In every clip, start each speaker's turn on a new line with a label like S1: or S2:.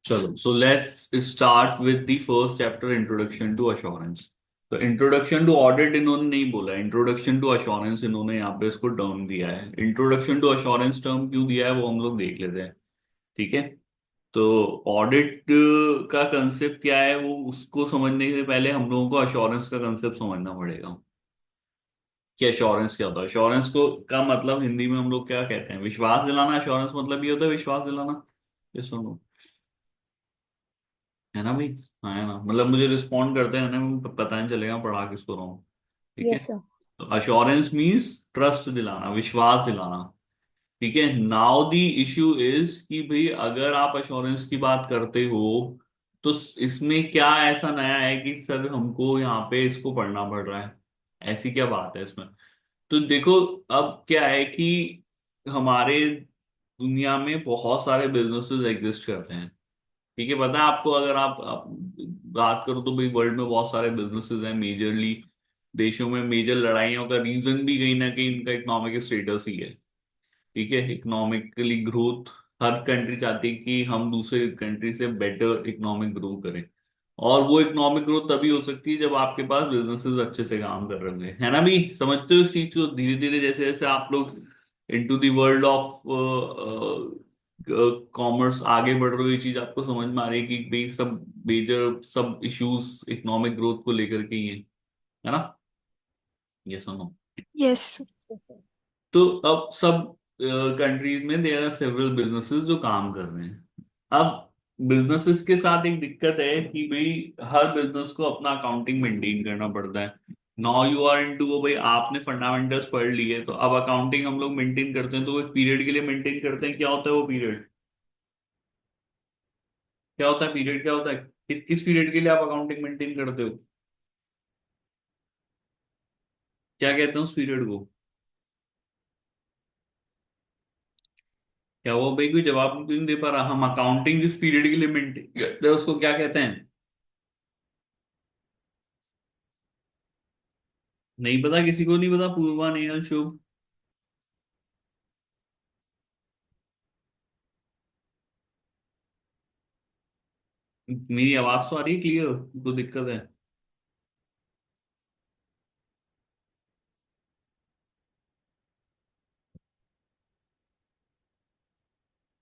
S1: चलो, so let's start with the first chapter, introduction to assurance. तो introduction to audit इन्होंने नहीं बोला, इंट्रोडक्शन टू अश्योरेंस इन्होंने यहाँ पे इसको टर्म दिया है। इंट्रोडक्शन टू अश्योरेंस टर्म क्यों दिया है वो हम लोग देख लेते हैं। ठीक है। तो ऑडिट का कंसेप्ट क्या है वो उसको समझने से पहले हम लोगों को अश्योरेंस का कंसेप्ट समझना पड़ेगा कि अश्योरेंस क्या होता है। अश्योरेंस को का मतलब हिंदी में हम लोग क्या कहते हैं, विश्वास दिलाना। अश्योरेंस मतलब ये होता है विश्वास दिलाना। ये सुनो, है ना भाई? हाँ, है ना, मतलब मुझे रिस्पॉन्ड करते हैं ना, पता नहीं चलेगा पढ़ा किसको रहा हूँ। ठीक है।
S2: Yes sir.
S1: तो अश्योरेंस मीन्स ट्रस्ट दिलाना, विश्वास दिलाना। ठीक है। नाउ द इश्यू इज कि भाई अगर आप अश्योरेंस की बात करते हो तो इसमें क्या ऐसा नया है कि सर हमको यहाँ पे इसको पढ़ना पड़ रहा है? ऐसी क्या बात है इसमें? तो देखो, अब क्या है कि हमारे दुनिया में बहुत सारे बिजनेसेस एग्जिस्ट करते हैं। ठीक है, पता है आपको? अगर आप बात करो तो भाई वर्ल्ड में बहुत सारे बिजनेसेस हैं मेजरली। देशों में मेजर लड़ाइयों का रीजन भी कहीं ना कहीं इनका इकोनॉमिक स्टेटस ही है। ठीक है, इकोनॉमिकली ग्रोथ। हर कंट्री चाहती है कि हम दूसरे कंट्री से बेटर इकोनॉमिक ग्रो करें। और वो इकोनॉमिक ग्रोथ तभी हो सकती है जब आपके पास बिजनेसेस अच्छे से काम कर रहे होंगे, है ना भी? समझते हो इस चीज को? धीरे धीरे जैसे जैसे आप लोग into the world of commerce आगे बढ़ रहे हो, ये चीज आपको समझ में आ रही है कि भाई सब मेजर सब इश्यूज इकोनॉमिक ग्रोथ को लेकर के ही है ना? ये सुनो।
S2: यस।
S1: तो अब सब कंट्रीज में देयर आर सेवरल बिजनेसेस जो काम कर रहे हैं। अब बिजनेसेस के साथ एक दिक्कत है कि भाई हर बिजनेस को अपना अकाउंटिंग मेंटेन करना पड़ता है। नाउ यू आर इनटू वो, भाई आपने फंडामेंटल्स पढ़ लिए तो अब अकाउंटिंग हम लोग मेंटेन करते हैं, तो वो एक पीरियड के लिए मेंटेन करते हैं। क्या होता है वो पीरियड? क्या होता है पीरियड? क्या होता है? किस पीरियड के लिए आप अकाउंटिंग मेंटेन करते हो? क्या कहते हैं उस पीरियड को? क्या वो भाई कोई जवाब क्यों नहीं दे पा रहा? हम अकाउंटिंग जिस पीरियड के लिए मेंटेन करते हैं उसको क्या कहते हैं? नहीं पता? किसी को नहीं पता? पूर्वा, नेहल, शुभ? मेरी आवाज तो आ रही है क्लियर? तो दिक्कत है?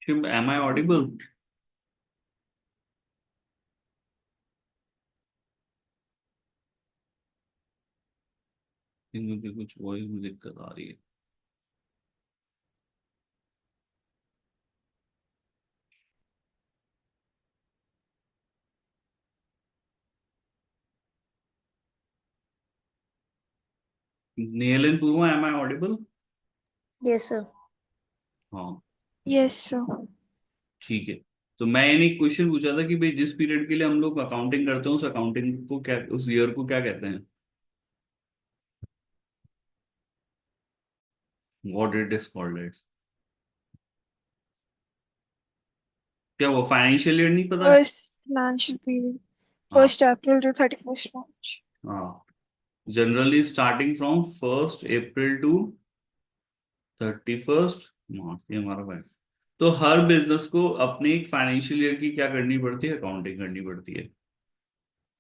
S1: Shubh, am I audible? मुझे कुछ वॉइस में दिक्कत आ रही है। Nehal and Purva, am I audible?
S2: Yes sir.
S1: हाँ।
S2: Yes sir.
S1: ठीक है। तो मैंने एक क्वेश्चन पूछा था कि भाई जिस पीरियड के लिए हम लोग अकाउंटिंग करते हैं उस अकाउंटिंग को क्या, उस ईयर को क्या कहते हैं? What it is called? क्या वो फाइनेंशियल ईयर नहीं पता?
S2: First financial period.
S1: हाँ।
S2: 1 अप्रैल टू 31 मार्च।
S1: हाँ, generally starting from 1 April to 31 March, ये हमारा फाइनल। तो हर बिजनेस को अपने एक फाइनेंशियल ईयर की क्या करनी पड़ती है, अकाउंटिंग करनी पड़ती है।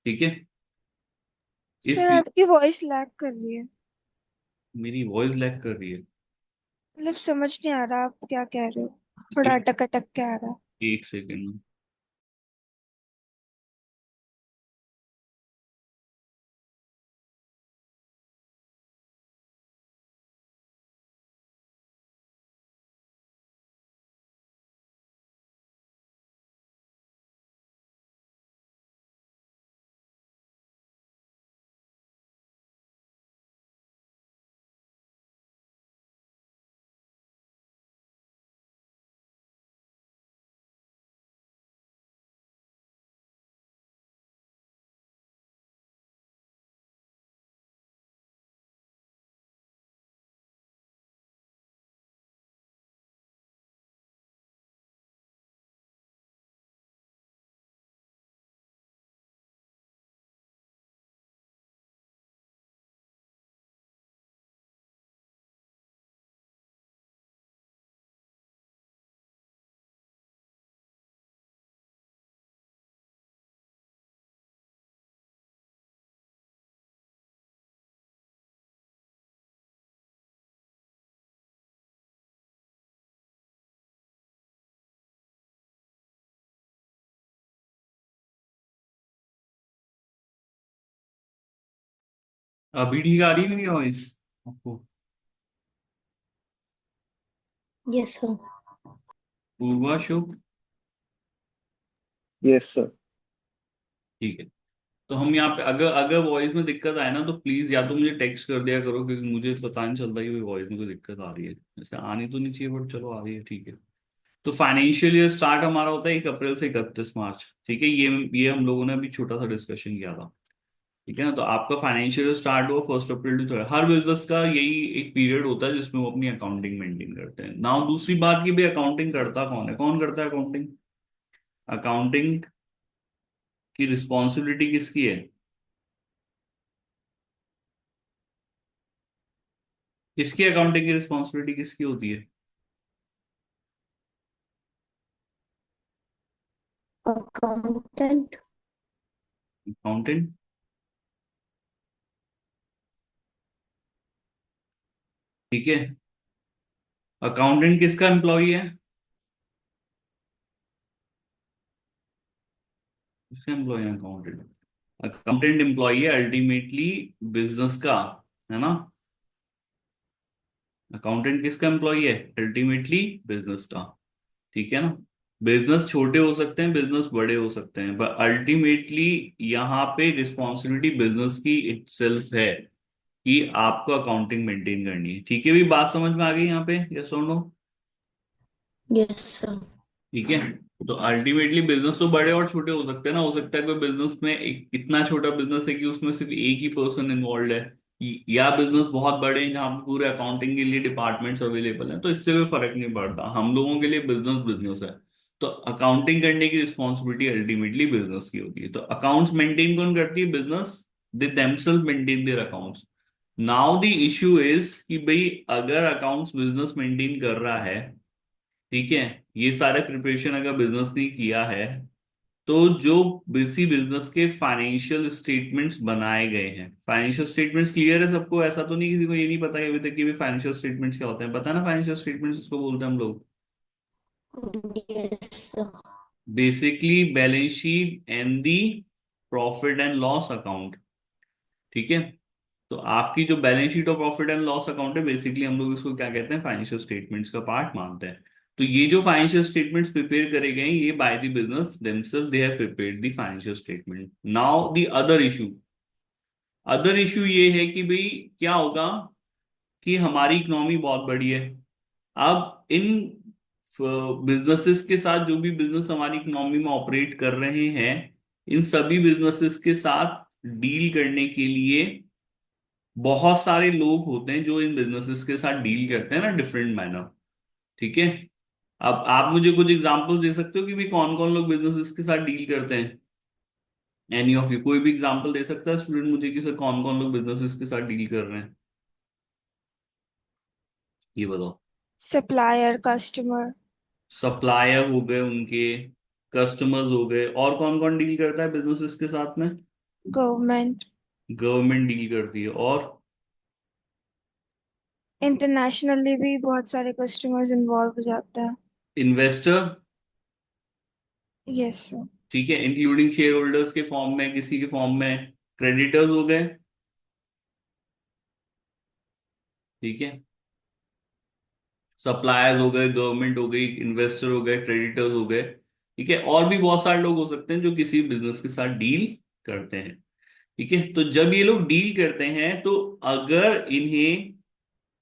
S1: ठीक है। इस
S2: सर
S1: पी
S2: आपकी वॉइस लैग कर रही है।
S1: मेरी वॉइस लैग कर रही है?
S2: मतलब समझ नहीं आ रहा आप क्या कह रहे हो। थोड़ा
S1: एक
S2: अटक अटक के आ रहा है।
S1: एक सेकेंड। अभी ठीक आ रही है मेरी वॉइस आपको?
S3: Yes sir.
S1: Purva Shubh.
S4: Yes sir.
S1: ठीक है। तो हम यहाँ पे अगर अगर वॉइस में दिक्कत आए ना तो प्लीज या तो मुझे टेक्स्ट कर दिया करो, क्योंकि मुझे पता नहीं चलता कि वॉइस में कोई दिक्कत आ रही है। ऐसे आनी तो नहीं चाहिए बट चलो आ रही है, ठीक है। तो फाइनेंशियल ईयर स्टार्ट हमारा होता है 1 अप्रैल से 31 मार्च, ठीक है। ये हम लोगों ने अभी छोटा सा डिस्कशन किया था, ठीक है ना। तो आपका फाइनेंशियल ईयर स्टार्ट हुआ 1 April to 3rd। Her business का यही एक पीरियड होता है जिसमें वो अपनी अकाउंटिंग मेंटेन करते हैं। नाउ दूसरी बात की भाई अकाउंटिंग करता कौन है, कौन करता है अकाउंटिंग? अकाउंटिंग की रिस्पॉन्सिबिलिटी किसकी है? किसकी अकाउंटिंग की रिस्पॉन्सिबिलिटी किसकी होती है?
S3: अकाउंटेंट।
S1: अकाउंटेंट। ठीक है। अकाउंटेंट किसका एम्प्लॉय है? किसका एम्प्लॉय है अकाउंटेंट? अकाउंटेंट एम्प्लॉय है अल्टीमेटली बिजनेस का, है ना। अकाउंटेंट किसका एम्प्लॉय है? अल्टीमेटली बिजनेस का, ठीक है ना। बिजनेस छोटे हो सकते हैं, बिजनेस बड़े हो सकते हैं, बट अल्टीमेटली यहाँ पे रिस्पॉन्सिबिलिटी बिजनेस की इटसेल्फ है कि आपको अकाउंटिंग मेंटेन करनी है, ठीक है। भी बात समझ में आ गई यहाँ पे, यस और नो?
S3: Yes sir.
S1: ठीक है। तो अल्टीमेटली बिजनेस तो बड़े और छोटे हो सकते हैं ना। हो सकता है कोई बिजनेस में एक इतना छोटा बिजनेस है कि उसमें सिर्फ एक ही पर्सन इन्वॉल्व है, या बिजनेस बहुत बड़े हैं जहाँ पे पूरे अकाउंटिंग के लिए डिपार्टमेंट्स अवेलेबल हैं, तो इससे कोई फर्क नहीं पड़ता। हम लोगों के लिए बिजनेस बिजनेस है। तो अकाउंटिंग करने की रिस्पॉन्सिबिलिटी अल्टीमेटली बिजनेस की होती है। तो अकाउंट्स मेंटेन कौन करती है? Business. They themselves maintain their accounts. Now the issue is कि भाई अगर अकाउंट्स बिजनेस मेंटेन कर रहा है, ठीक है, ये सारे प्रिपरेशन अगर बिजनेस ने किया है, तो जो किसी बिजनेस के फाइनेंशियल स्टेटमेंट्स बनाए गए हैं, फाइनेंशियल स्टेटमेंट्स क्लियर है सबको? ऐसा तो नहीं किसी को ये नहीं पता है अभी तक कि भी फाइनेंशियल स्टेटमेंट्स क्या होते हैं? पता है ना फाइनेंशियल स्टेटमेंट्स उसको बोलते हैं हम लोग?
S3: Yes sir.
S1: Basically balance sheet and the profit and loss account, ठीक है। तो आपकी जो बैलेंस शीट और प्रॉफिट एंड लॉस अकाउंट है, बेसिकली हम लोग इसको क्या कहते हैं? फाइनेंशियल स्टेटमेंट्स का पार्ट मानते हैं। तो ये जो फाइनेंशियल स्टेटमेंट्स प्रिपेयर करे गए हैं, ये by the business themself they have prepared the financial statement. Now the other issue ये है कि भाई क्या होगा कि हमारी इकोनॉमी बहुत बड़ी है। अब इन बिजनेसेस के साथ, जो भी बिजनेस हमारी इकोनॉमी में ऑपरेट कर रहे हैं, इन सभी बिजनेसेस के साथ डील करने के लिए बहुत सारे लोग होते हैं जो इन बिजनेसेस के साथ डील करते हैं ना, डिफरेंट मैनर, ठीक है। अब आप मुझे कुछ एग्जांपल्स दे सकते हो कि भी कौन कौन लोग बिजनेसेस के साथ डील करते हैं? एनी ऑफ यू कोई भी एग्जांपल दे सकता है स्टूडेंट मुझे कि सर कौन कौन लोग बिजनेसेस के साथ डील कर रहे हैं? ये बताओ।
S2: सप्लायर, कस्टमर,
S1: सप्लायर हो गए उनके, कस्टमर्स हो गए, और कौन कौन डील करता है बिजनेसेस के साथ में?
S2: गवर्नमेंट।
S1: गवर्नमेंट डील करती है, और
S2: इंटरनेशनली भी बहुत सारे कस्टमर्स इन्वॉल्व हो जाते हैं।
S1: Investor,
S2: yes sir.
S1: ठीक है, इंक्लूडिंग शेयर होल्डर्स के फॉर्म में, किसी के फॉर्म में। क्रेडिटर्स हो गए, ठीक है। सप्लायर्स हो गए, गवर्नमेंट हो गई, इन्वेस्टर हो गए, क्रेडिटर्स हो गए, ठीक है। और भी बहुत सारे लोग हो सकते हैं जो किसी बिजनेस के साथ डील करते हैं, ठीक है। तो जब ये लोग डील करते हैं, तो अगर इन्हें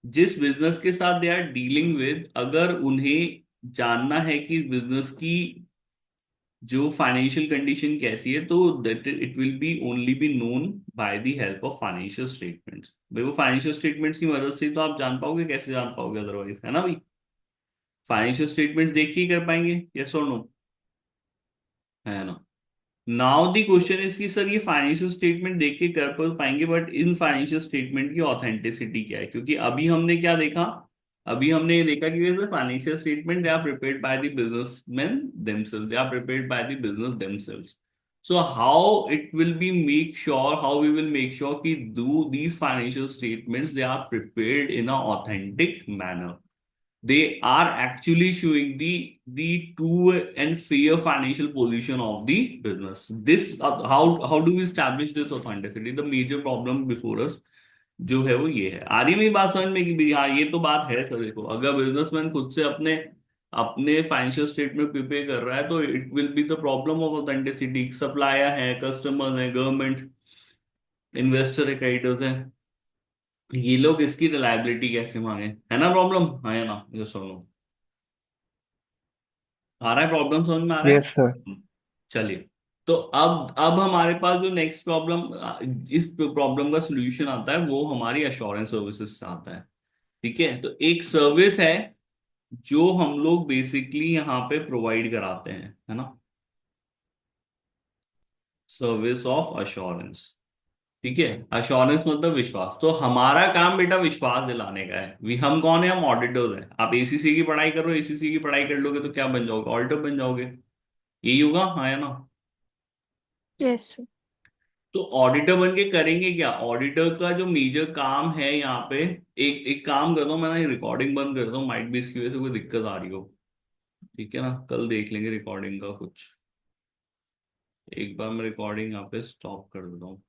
S1: जिस बिजनेस के साथ दे आर डीलिंग विद, अगर उन्हें जानना है कि बिजनेस की जो फाइनेंशियल कंडीशन कैसी है, तो that it will B only be known by the help of financial statements. भाई वो फाइनेंशियल स्टेटमेंट्स की मदद से ही तो आप जान पाओगे, कैसे जान पाओगे अदरवाइज, है ना भाई। फाइनेंशियल स्टेटमेंट्स देख के ही कर पाएंगे, यस और नो, है ना। नाउ द क्वेश्चन इज कि सर ये फाइनेंशियल स्टेटमेंट देख के कर पाएंगे, बट इन फाइनेंशियल स्टेटमेंट की ऑथेंटिसिटी क्या है? क्योंकि अभी हमने क्या देखा? अभी हमने ये देखा कि financial statement they are prepared by the businessman themselves, they are prepared by the business themselves. So how it will be make sure, how we will make sure कि दो these financial statements they are prepared in a authentic manner? they are actually showing the true and fair financial position of the business. This how do we establish this authenticity? The major problem before us जो है वो ये है। आ रही है मेरी बात समझ में कि भाई हाँ ये तो बात है सर। देखो अगर बिजनेसमैन खुद से अपने अपने फाइनेंशियल स्टेटमेंट प्रिपेयर कर रहा है तो it will be the problem of authenticity. Supplier है, कस्टमर्स है, गवर्नमेंट, इन्वेस्टर है, क्रेडिटर्स है, ये लोग इसकी रिलायबिलिटी कैसे मांगे? है ना प्रॉब्लम? हाँ या ना? ये सुनो, आ रहा है प्रॉब्लम समझ में आ रहा है?
S4: Yes sir.
S1: चलिए, तो अब हमारे पास जो नेक्स्ट प्रॉब्लम, इस प्रॉब्लम का सोल्यूशन आता है वो हमारी अश्योरेंस सर्विसेज से आता है। ठीक है, तो एक सर्विस है जो हम लोग बेसिकली यहाँ पे प्रोवाइड कराते हैं, है ना, सर्विस ऑफ अश्योरेंस। ठीक है, अश्योरेंस मतलब विश्वास। तो हमारा काम बेटा विश्वास दिलाने का है। हम कौन है? हम ऑडिटर्स हैं। आप एसीसी की पढ़ाई करो, एसीसी की पढ़ाई कर लोगे तो क्या बन जाओगे? ऑडिटर बन जाओगे। यही होगा, हाँ या ना?
S2: यस।
S1: तो ऑडिटर बन के करेंगे क्या? ऑडिटर का जो मेजर काम है यहाँ पे, एक एक काम करता हूँ मैं ना, ये रिकॉर्डिंग बंद करता हूँ, माइट भी इसकी वजह से कोई दिक्कत आ रही हो। ठीक है ना, कल देख लेंगे रिकॉर्डिंग का कुछ। एक बार मैं रिकॉर्डिंग यहाँ पे स्टॉप कर देता हूँ।